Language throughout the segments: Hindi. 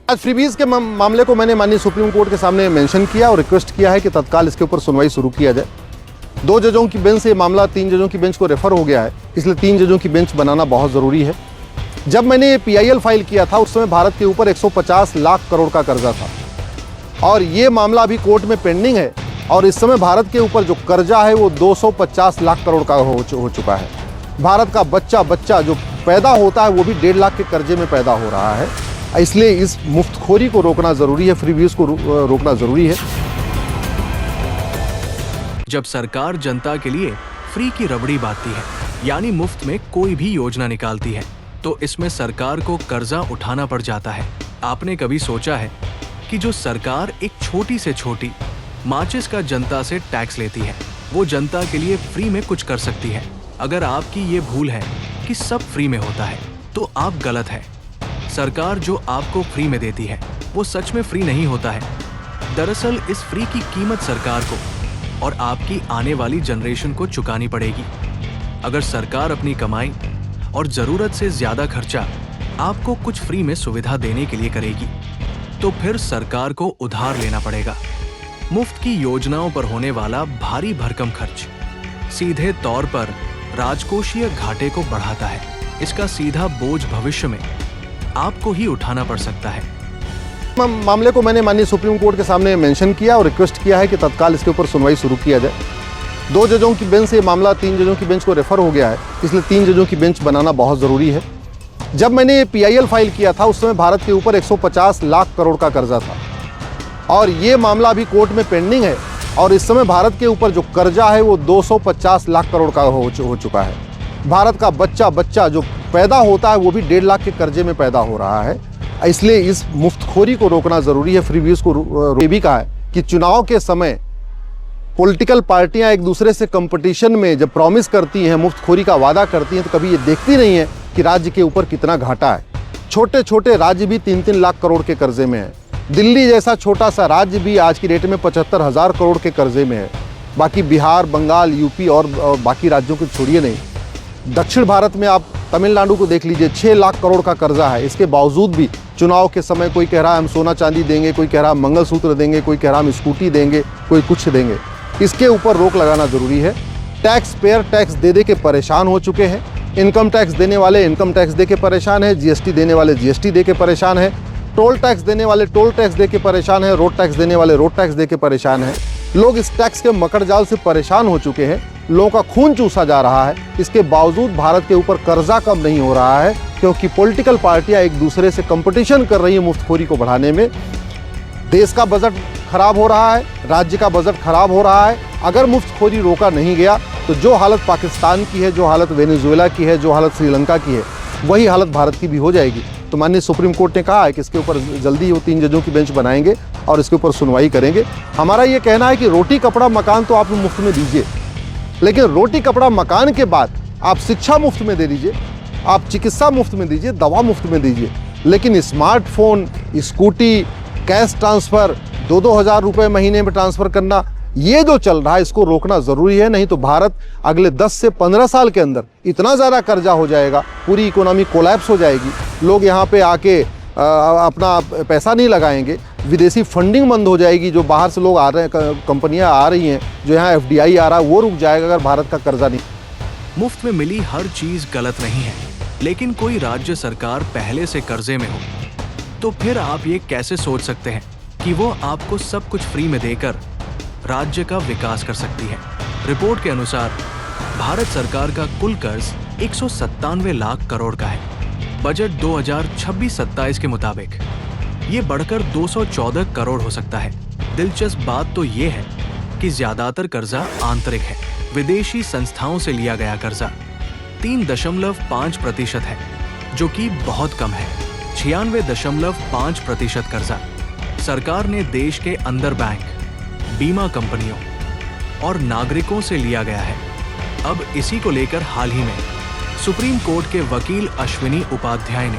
आज फ्रीबीज के मामले को मैंने माननीय सुप्रीम कोर्ट के सामने मेंशन किया और रिक्वेस्ट किया है कि तत्काल इसके ऊपर सुनवाई शुरू किया जाए। 2 जजों की बेंच से मामला 3 जजों की बेंच को रेफर हो गया है, इसलिए 3 जजों की बेंच बनाना बहुत ज़रूरी है। जब मैंने ये PIL फाइल किया था उस समय भारत के ऊपर 150 लाख करोड़ का कर्जा था और ये मामला अभी कोर्ट में पेंडिंग है और इस समय भारत के ऊपर जो कर्जा है वो 250 लाख करोड़ का हो चुका है। भारत का बच्चा जो पैदा होता है वो भी 1.5 लाख के कर्जे में पैदा हो रहा है, इसलिए इस मुफ्तखोरी को रोकना ज़रूरी है, फ्रीबीज को रोकना ज़रूरी है। जब सरकार जनता के लिए फ्री की रबड़ी बांटती है, यानी मुफ्त में कोई भी योजना निकालती है, तो इसमें सरकार को कर्जा उठाना पड़ जाता है। आपने कभी सोचा है कि जो सरकार एक छोटी से छोटी माचिस का जनता से टैक्स लेती है, वो जनता के लिए फ्री में कुछ कर सकती है? अगर आपकी ये भूल है कि सब फ्री में होता है, तो आप गलत है। सरकार जो आपको फ्री में देती है, वो सच में फ्री नहीं होता है। दरअसल इस फ्री की कीमत सरकार को और आपकी आने वाली जनरेशन को चुकानी पड़ेगी। अगर सरकार अपनी कमाई और जरूरत से ज्यादा खर्चा आपको कुछ फ्री में सुविधा देने के लिए करेगी, तो फिर सरकार को उधार लेना पड़ेगा। मुफ्त की योजनाओं पर होने वाला भारी भरकम खर्च सीधे तौर पर राजकोषीय घाटे को बढ़ाता है। इसका सीधा बोझ भविष्य में आपको ही उठाना पड़ सकता है। मामले को मैंने माननीय सुप्रीम कोर्ट के सामने मेंशन किया और रिक्वेस्ट किया है कि तत्काल इसके ऊपर सुनवाई शुरू किया जाए। 2 जजों की बेंच से मामला 3 जजों की बेंच को रेफर हो गया है, इसलिए 3 जजों की बेंच बनाना बहुत ज़रूरी है। जब मैंने ये PIL फाइल किया था उस समय भारत के ऊपर 150 लाख करोड़ का कर्जा था और ये मामला अभी कोर्ट में पेंडिंग है और इस समय भारत के ऊपर जो कर्जा है वो 250 लाख करोड़ का हो चुका है। भारत का बच्चा जो पैदा होता है वो भी 1.5 लाख के कर्जे में पैदा हो रहा है, इसलिए इस मुफ्तखोरी को रोकना ज़रूरी है। फ्रीबीज को ये भी कहा है कि चुनाव के समय पॉलिटिकल पार्टियां एक दूसरे से कंपटीशन में जब प्रॉमिस करती हैं, मुफ्तखोरी का वादा करती हैं, तो कभी ये देखती नहीं है कि राज्य के ऊपर कितना घाटा है। छोटे छोटे राज्य भी 3-3 लाख करोड़ के कर्जे में है। दिल्ली जैसा छोटा सा राज्य भी आज की डेट में 75,000 करोड़ के कर्जे में है। बाकी बिहार, बंगाल, यूपी और बाकी राज्यों को छोड़िए नहीं। दक्षिण भारत में आप तमिलनाडु को देख लीजिए, 6 लाख करोड़ का कर्जा है। इसके बावजूद भी चुनाव के समय कोई कह रहा है हम सोना चांदी देंगे, कोई कह रहा है मंगलसूत्र देंगे, कोई कह रहा है हम स्कूटी देंगे, कोई कुछ देंगे। इसके ऊपर रोक लगाना ज़रूरी है। टैक्स पेयर टैक्स दे के परेशान हो चुके हैं। इनकम टैक्स देने वाले इनकम टैक्स दे के परेशान है, GST देने वाले GST दे के परेशान है, टोल टैक्स देने वाले टोल टैक्स दे के परेशान है, रोड टैक्स देने वाले रोड टैक्स दे के परेशान है। लोग इस टैक्स के मकड़जाल से परेशान हो चुके हैं, लोगों का खून चूसा जा रहा है। इसके बावजूद भारत के ऊपर कर्जा कम नहीं हो रहा है, क्योंकि पॉलिटिकल पार्टियां एक दूसरे से कंपटीशन कर रही है मुफ्तखोरी को बढ़ाने में। देश का बजट खराब हो रहा है, राज्य का बजट खराब हो रहा है। अगर मुफ्तखोरी रोका नहीं गया तो जो हालत पाकिस्तान की है, जो हालत वेनेजुएला की है, जो हालत श्रीलंका की है, वही हालत भारत की भी हो जाएगी। तो माननीय सुप्रीम कोर्ट ने कहा है कि इसके ऊपर जल्दी वो 3 जजों की बेंच बनाएंगे और इसके ऊपर सुनवाई करेंगे। हमारा ये कहना है कि रोटी कपड़ा मकान तो आप मुफ्त में दीजिए, लेकिन रोटी कपड़ा मकान के बाद आप शिक्षा मुफ्त में दे दीजिए, आप चिकित्सा मुफ्त में दीजिए, दवा मुफ्त में दीजिए। लेकिन स्मार्टफोन, स्कूटी, कैश ट्रांसफ़र, 2-2 हज़ार रुपये महीने में ट्रांसफ़र करना, ये जो चल रहा है इसको रोकना ज़रूरी है। नहीं तो भारत अगले 10 से 15 साल के अंदर इतना ज़्यादा कर्जा हो जाएगा, पूरी इकोनॉमी कोलैप्स हो जाएगी। लोग यहाँ पे आके अपना पैसा नहीं लगाएंगे, विदेशी फंडिंग बंद हो जाएगी। जो बाहर से लोग आ रहे हैं, कंपनियाँ आ रही हैं, जो यहाँ FDI आ रहा है, वो रुक जाएगा अगर भारत का कर्जा नहीं। मुफ्त में मिली हर चीज गलत नहीं है, लेकिन कोई राज्य सरकार पहले से कर्जे में हो तो फिर आप ये कैसे सोच सकते हैं कि वो आपको सब कुछ फ्री में देकर राज्य का विकास कर सकती है। रिपोर्ट के अनुसार भारत सरकार का कुल कर्ज 197 लाख करोड़ का है। बजट 2026-27 के मुताबिक ये बढ़कर 214 करोड़ हो सकता है। दिलचस्प बात तो ये है कि ज्यादातर कर्जा आंतरिक है। विदेशी संस्थाओं से लिया गया कर्जा 3.5% है, जो कि बहुत कम है। 96.5% कर्जा सरकार ने देश के अंदर बैंक, बीमा कंपनियों और नागरिकों से लिया गया है। अब इसी को लेकर हाल ही में सुप्रीम कोर्ट के वकील अश्विनी उपाध्याय ने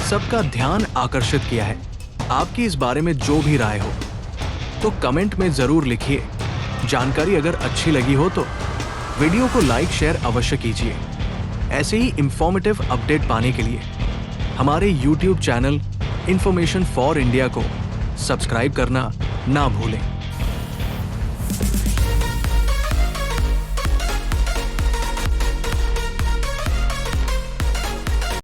सबका ध्यान आकर्षित किया है। आपकी इस बारे में जो भी राय हो तो कमेंट में जरूर लिखिए। जानकारी अगर अच्छी लगी हो तो वीडियो को लाइक शेयर अवश्य कीजिए। ऐसे ही इंफॉर्मेटिव अपडेट पाने के लिए हमारे YouTube channel information for India को सब्सक्राइब करना ना भूलें।